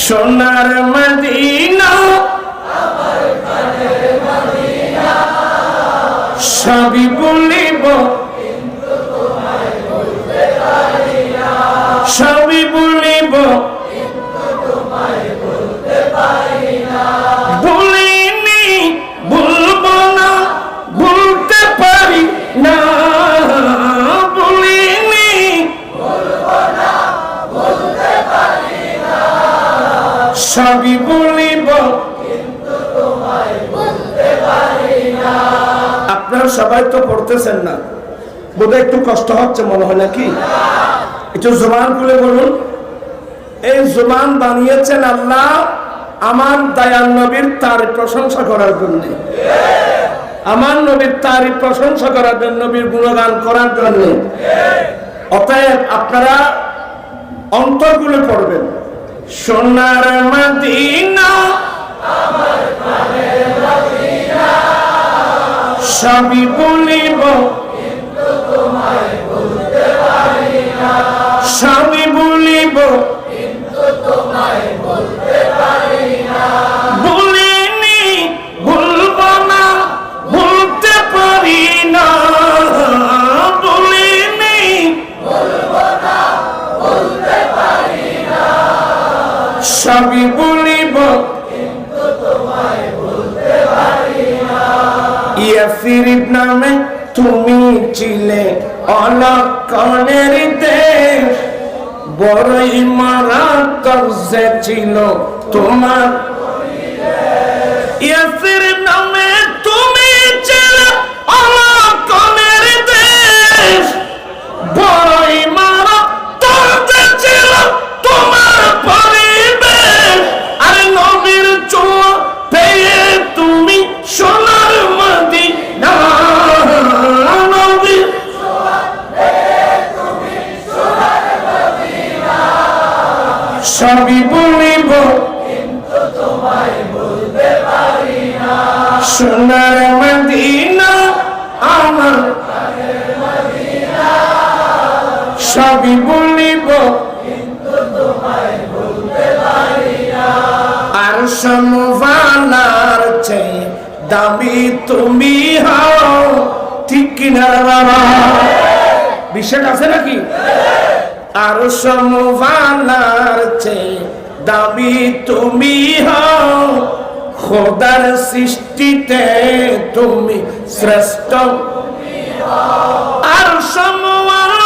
সোনার মদিনা সবই বলিব সবই বলিব বলিনি বলবো না বলতে পারি না বলিনি সবই বলিব আপনারা সবাই তো পড়তেছেন না, বোধহয় একটু কষ্ট হচ্ছে মনে হয় নাকি? একটু জবান খুলে বলুন। এই জবান বানিয়েছেন আল্লাহ আমার দয়াল নবীর তার প্রশংসা করার জন্য, আমার নবীর তার প্রশংসা করার জন্য, নবীর গুণগান করার জন্য। অতএব আপনারা অন্তরগুলো পড়বেন। সোনার মদিনা সবই বলিব সবই বলিব বলিনি বলবো না বলতে পারি না বলিনি সবই বলিব ইয়াসিরিব নামে তুমি ছিলে অলক্ষণের দেশ, বড়ই মারাত্মক যে ছিল তোমার। ইয়াসিরিব নামে তুমি ছিলে অলক্ষণের দেশ, বড়ই মারাত্মক যে ছিল তোমার পরিবেশ। আরে নবীর ছোঁয়া পেয়ে তুমি সোনার মদিনা, নবীর ছোঁয়া পেয়ে তুমি সোনার মদিনা। সবই বলিব কিন্তু তোমায় বলতে পারি না। সোনার মদিনা আমার মদিনা, সবই বলিব কিন্তু তোমায় বলতে পারি না। আর সমভানার চেয়ে দামি তুমি হও, ঠিক কিনা বাবা? বিশ্বাস আছে নাকি? আর সমভানার চেয়ে দামি তুমি হও, খোদার সৃষ্টিতে তুমি শ্রেষ্ঠ। আর সমভানার